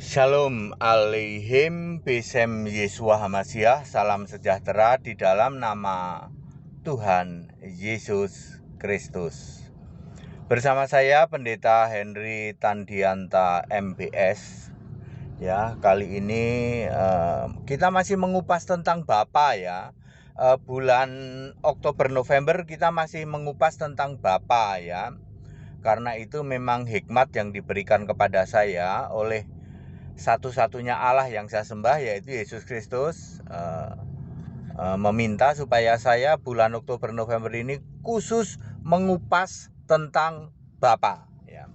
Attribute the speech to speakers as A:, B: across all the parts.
A: Shalom Aleihim Besem Yesua Hamasiah. Salam sejahtera di dalam nama Tuhan Yesus Kristus. Bersama saya Pendeta Henry Tandianta MBS. Ya, kali ini kita masih mengupas tentang Bapa ya. Bulan Oktober November kita masih mengupas tentang Bapa ya. Karena itu memang hikmat yang diberikan kepada saya oleh satu-satunya Allah yang saya sembah, yaitu Yesus Kristus, meminta supaya saya bulan Oktober November ini khusus mengupas tentang Bapa ya.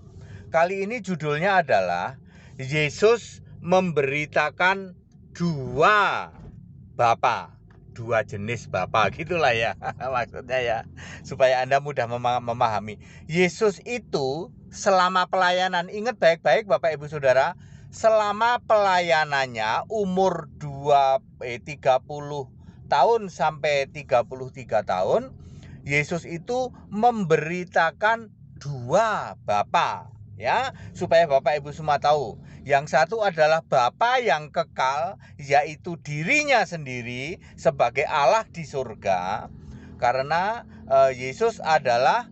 A: Kali ini judulnya adalah Yesus memberitakan dua Bapa, dua jenis Bapa, gitulah ya maksudnya ya, supaya Anda mudah memahami. Yesus itu selama pelayanan, ingat baik-baik Bapak Ibu Saudara, selama pelayanannya umur 30 tahun sampai 33 tahun, Yesus itu memberitakan dua Bapa ya, supaya Bapak Ibu semua tahu. Yang satu adalah Bapa yang kekal, yaitu dirinya sendiri sebagai Allah di surga. Karena Yesus adalah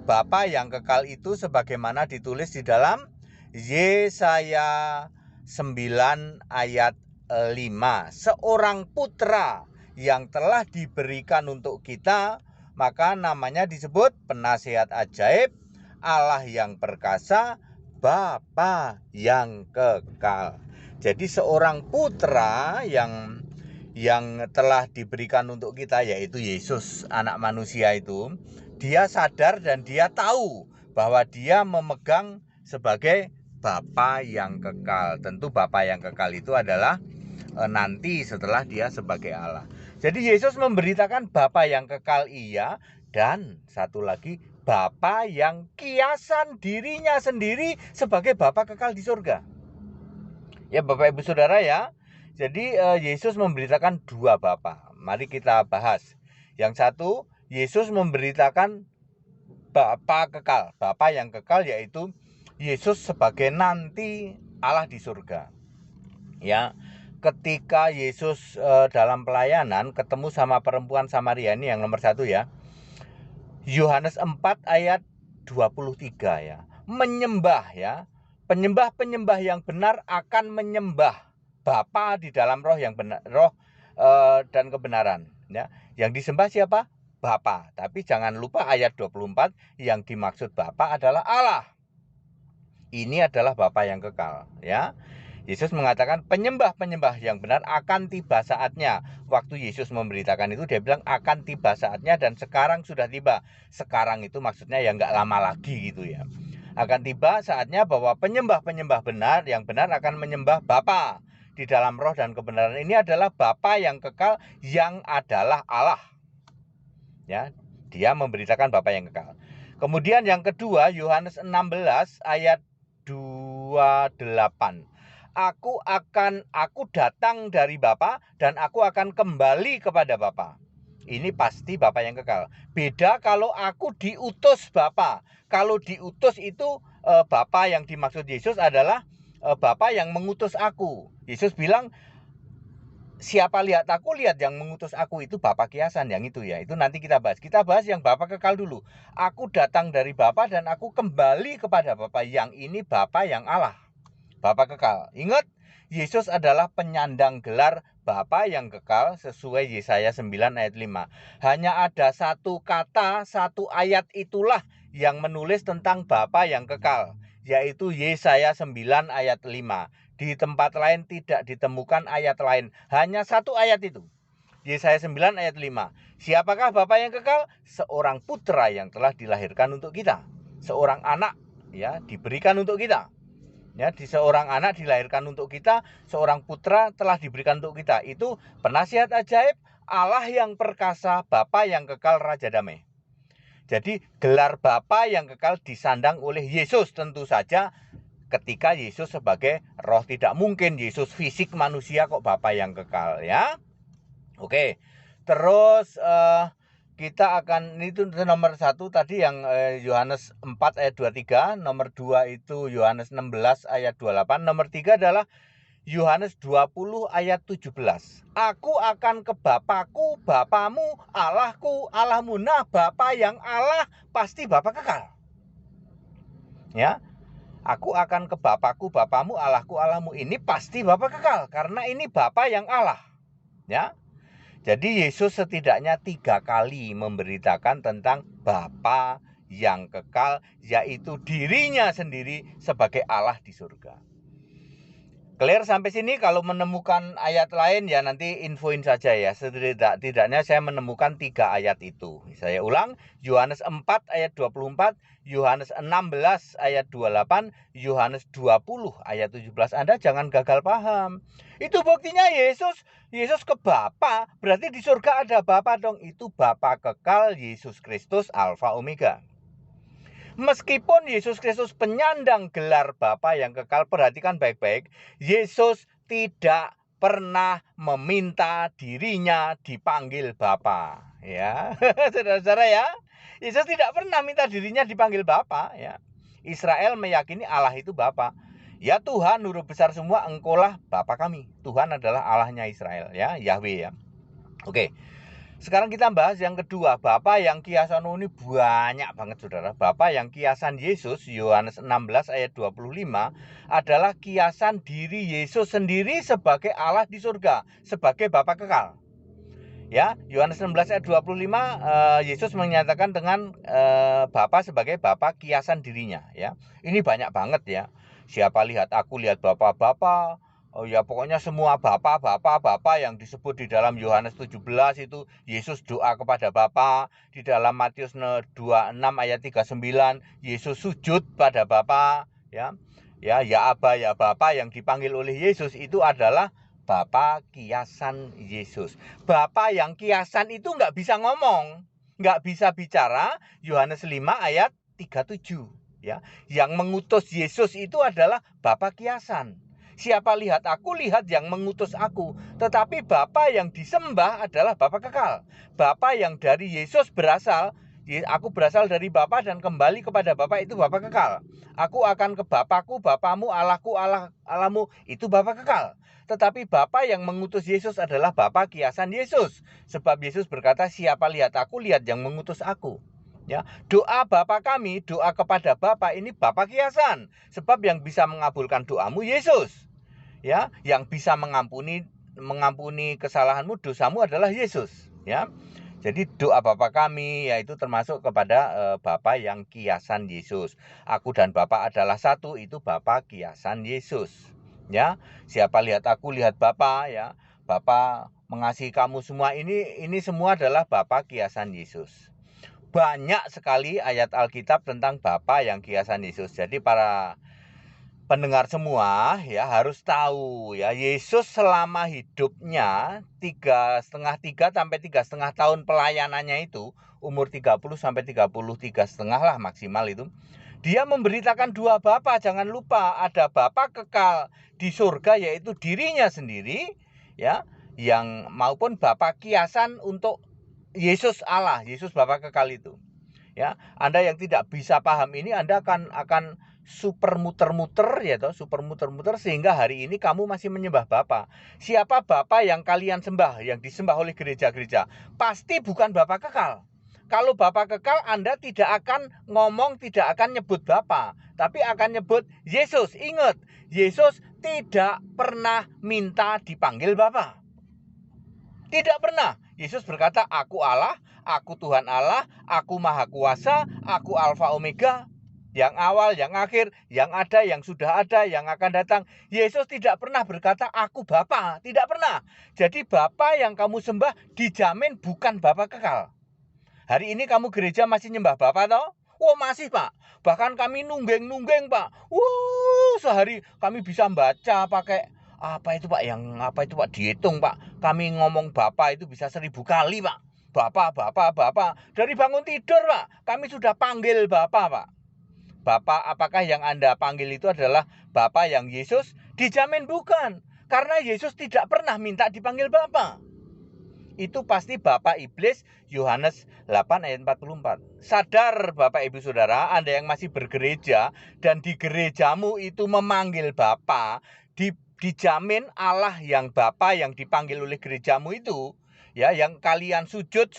A: Bapa yang kekal itu sebagaimana ditulis di dalam Yesaya 9 ayat 5. Seorang putra yang telah diberikan untuk kita, maka namanya disebut penasihat ajaib, Allah yang perkasa, Bapa yang kekal. Jadi seorang putra yang telah diberikan untuk kita, yaitu Yesus anak manusia itu, dia sadar dan dia tahu bahwa dia memegang sebagai Bapa yang kekal. Tentu Bapa yang kekal itu adalah nanti setelah dia sebagai Allah. Jadi Yesus memberitakan Bapa yang kekal iya, dan satu lagi Bapa yang kiasan dirinya sendiri sebagai Bapa kekal di surga. Ya Bapak Ibu Saudara ya. Jadi Yesus memberitakan dua Bapa. Mari kita bahas. Yang satu, Yesus memberitakan Bapa kekal. Bapa yang kekal yaitu Yesus sebagai nanti Allah di surga. Ya, ketika Yesus dalam pelayanan ketemu sama perempuan Samaria, ini yang nomor 1 ya. Yohanes 4 ayat 23 ya. Menyembah ya. Penyembah-penyembah yang benar akan menyembah Bapa di dalam roh yang benar, roh dan kebenaran ya. Yang disembah siapa? Bapa. Tapi jangan lupa ayat 24, yang dimaksud Bapa adalah Allah. Ini adalah Bapa yang kekal ya. Yesus mengatakan penyembah-penyembah yang benar akan tiba saatnya. Waktu Yesus memberitakan itu dia bilang akan tiba saatnya dan sekarang sudah tiba. Sekarang itu maksudnya ya nggak lama lagi gitu ya. Akan tiba saatnya bahwa penyembah-penyembah benar yang benar akan menyembah Bapa di dalam roh dan kebenaran. Ini adalah Bapa yang kekal yang adalah Allah. Ya, dia memberitakan Bapa yang kekal. Kemudian yang kedua, Yohanes 16 ayat 28. Aku datang dari Bapa dan aku akan kembali kepada Bapa. Ini pasti Bapa yang kekal. Beda kalau aku diutus Bapa. Kalau diutus itu Bapa yang dimaksud Yesus adalah Bapa yang mengutus aku. Yesus bilang, siapa lihat aku, lihat yang mengutus aku, itu Bapa kiasan yang itu ya. Itu nanti kita bahas. Kita bahas yang Bapa kekal dulu. Aku datang dari Bapa dan aku kembali kepada Bapa. Yang ini Bapa yang Allah. Bapa kekal. Ingat, Yesus adalah penyandang gelar Bapa yang kekal sesuai Yesaya 9 ayat 5. Hanya ada satu kata, satu ayat itulah yang menulis tentang Bapa yang kekal, yaitu Yesaya 9 ayat 5. Di tempat lain tidak ditemukan ayat lain. Hanya satu ayat itu. Yesaya 9 ayat 5. Siapakah Bapa yang kekal? Seorang putra yang telah dilahirkan untuk kita. Seorang anak ya diberikan untuk kita. Ya, di seorang anak dilahirkan untuk kita, seorang putra telah diberikan untuk kita. Itu penasihat ajaib, Allah yang perkasa, Bapa yang kekal, Raja Damai. Jadi gelar Bapa yang kekal disandang oleh Yesus tentu saja. Ketika Yesus sebagai roh, tidak mungkin Yesus fisik manusia kok Bapa yang kekal ya. Oke. Terus kita akan, itu nomor 1 tadi yang Yohanes 4 ayat 23, nomor 2 itu Yohanes 16 ayat 28, nomor 3 adalah Yohanes 20 ayat 17. Aku akan ke Bapakku, Bapamu, Allahku, Allahmu. Nah, Bapa yang Allah pasti Bapa kekal. Ya. Aku akan ke Bapakku, Bapamu, Allahku, Allahmu. Ini pasti Bapa kekal karena ini Bapa yang Allah. Ya. Jadi Yesus setidaknya 3 kali memberitakan tentang Bapa yang kekal, yaitu dirinya sendiri sebagai Allah di surga. Clear sampai sini? Kalau menemukan ayat lain ya nanti infoin saja ya. Setidaknya saya menemukan 3 ayat itu. Saya ulang, Yohanes 4 ayat 24, Yohanes 16 ayat 28, Yohanes 20 ayat 17. Anda jangan gagal paham. Itu buktinya Yesus ke Bapa, berarti di surga ada Bapa dong. Itu Bapa kekal, Yesus Kristus, Alfa Omega. Meskipun Yesus Kristus penyandang gelar Bapa yang kekal, perhatikan baik-baik, Yesus tidak pernah meminta dirinya dipanggil Bapa. Ya, saudara-saudara ya, Yesus tidak pernah minta dirinya dipanggil Bapa. Ya, Israel meyakini Allah itu Bapa. Ya Tuhan, huruf besar semua, Engkaulah Bapa kami. Tuhan adalah Allahnya Israel, ya, Yahweh ya. Oke. Sekarang kita bahas yang kedua, Bapa yang kiasan ini banyak banget saudara. Bapa yang kiasan Yesus, Yohanes 16 ayat 25 adalah kiasan diri Yesus sendiri sebagai Allah di surga, sebagai Bapa kekal. Ya, Yohanes 16 ayat 25 Yesus menyatakan dengan Bapa sebagai Bapa kiasan dirinya ya. Ini banyak banget ya. Siapa lihat aku, lihat Bapa. Oh ya, pokoknya semua Bapa yang disebut di dalam Yohanes 17 itu Yesus doa kepada Bapa. Di dalam Matius 26 ayat 39 Yesus sujud pada Bapa ya. Ya Aba ya Bapa yang dipanggil oleh Yesus itu adalah Bapa kiasan Yesus. Bapa yang kiasan itu nggak bisa ngomong, nggak bisa bicara. Yohanes 5 ayat 37 ya. Yang mengutus Yesus itu adalah Bapa kiasan. Siapa lihat aku, lihat yang mengutus aku. Tetapi Bapa yang disembah adalah Bapa kekal. Bapa yang dari Yesus berasal, aku berasal dari Bapa dan kembali kepada Bapa, itu Bapa kekal. Aku akan ke Bapakku, Bapamu, Allahku, Allahmu, itu Bapa kekal. Tetapi Bapa yang mengutus Yesus adalah Bapa kiasan Yesus. Sebab Yesus berkata, siapa lihat aku, lihat yang mengutus aku. Ya, doa Bapa kami, doa kepada Bapa ini Bapa kiasan. Sebab yang bisa mengabulkan doamu Yesus. Ya, yang bisa mengampuni kesalahanmu, dosamu adalah Yesus, ya. Jadi doa Bapa kami yaitu termasuk kepada Bapa yang kiasan Yesus. Aku dan Bapa adalah satu, itu Bapa kiasan Yesus. Ya, siapa lihat aku, lihat Bapa ya. Bapa mengasihi kamu semua, ini semua adalah Bapa kiasan Yesus. Banyak sekali ayat Alkitab tentang Bapa yang kiasan Yesus. Jadi para pendengar semua ya harus tahu ya, Yesus selama hidupnya 3,5 sampai 3,5 tahun pelayanannya itu, umur 30 sampai 33,5 lah maksimal itu, dia memberitakan 2 Bapa. Jangan lupa ada Bapa kekal di surga yaitu dirinya sendiri ya, yang maupun Bapa kiasan untuk Yesus Allah, Yesus Bapa kekal itu. Ya, Anda yang tidak bisa paham ini, Anda akan super muter-muter ya toh, super muter-muter sehingga hari ini kamu masih menyembah Bapa. Siapa Bapa yang kalian sembah, yang disembah oleh gereja-gereja? Pasti bukan Bapa kekal. Kalau Bapa kekal, Anda tidak akan ngomong, tidak akan nyebut Bapa, tapi akan nyebut Yesus. Ingat, Yesus tidak pernah minta dipanggil Bapa. Tidak pernah. Yesus berkata, aku Allah, aku Tuhan Allah, aku Maha Kuasa, aku Alfa Omega. Yang awal, yang akhir, yang ada, yang sudah ada, yang akan datang. Yesus tidak pernah berkata, aku Bapa. Tidak pernah. Jadi Bapa yang kamu sembah dijamin bukan Bapa kekal. Hari ini kamu gereja masih nyembah Bapa toh? Oh masih Pak. Bahkan kami nunggeng Pak. Sehari kami bisa baca pakai apa itu Pak, dihitung Pak. Kami ngomong Bapa itu bisa 1000 kali Pak. Bapa. Dari bangun tidur Pak, kami sudah panggil Bapa Pak. Bapa, apakah yang Anda panggil itu adalah Bapa yang Yesus? Dijamin bukan. Karena Yesus tidak pernah minta dipanggil Bapa. itu pasti Bapak Iblis, Yohanes 8 ayat 44. Sadar Bapak Ibu Saudara, Anda yang masih bergereja dan di gerejamu itu memanggil Bapa, dijamin Allah yang Bapa yang dipanggil oleh gerejamu itu, ya, yang kalian sujud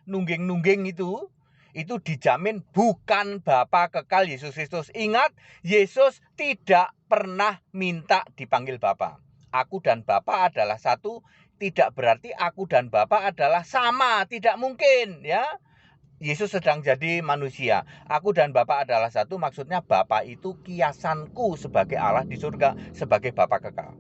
A: nungging itu dijamin bukan Bapa kekal Yesus Kristus. Ingat, Yesus tidak pernah minta dipanggil Bapa. Aku dan Bapa adalah satu, tidak berarti aku dan Bapa adalah sama, tidak mungkin, ya. Yesus sedang jadi manusia. Aku dan Bapa adalah satu, maksudnya Bapa itu kiasanku sebagai Allah di surga, sebagai Bapa kekal.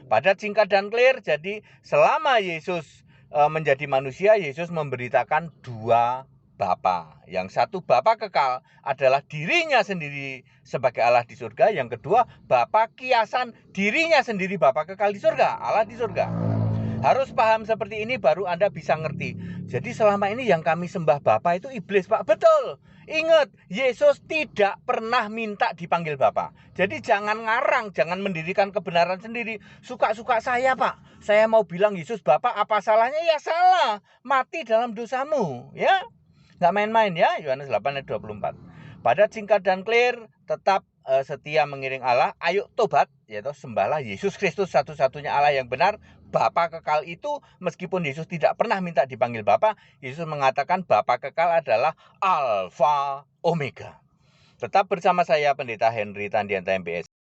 A: Padat, singkat, dan clear. Jadi selama Yesus menjadi manusia, Yesus memberitakan dua Bapa. Yang satu Bapa kekal adalah dirinya sendiri sebagai Allah di surga. Yang kedua Bapa kiasan dirinya sendiri Bapa kekal di surga, Allah di surga. Harus paham seperti ini baru Anda bisa ngerti. Jadi selama ini yang kami sembah Bapa itu iblis, Pak. Betul. Ingat, Yesus tidak pernah minta dipanggil Bapa. Jadi jangan ngarang, jangan mendirikan kebenaran sendiri. Suka-suka saya, Pak. Saya mau bilang Yesus Bapa, apa salahnya? Ya salah. Mati dalam dosamu, ya. Nggak main-main, ya. Yohanes 8 ayat 24. Padat, singkat, dan clear. Tetap setia mengiring Allah. Ayo tobat, yaitu sembahlah Yesus Kristus satu-satunya Allah yang benar. Bapa kekal itu, meskipun Yesus tidak pernah minta dipanggil Bapa, Yesus mengatakan Bapa kekal adalah Alfa Omega. Tetap bersama saya Pendeta Henry Tandianta MPS.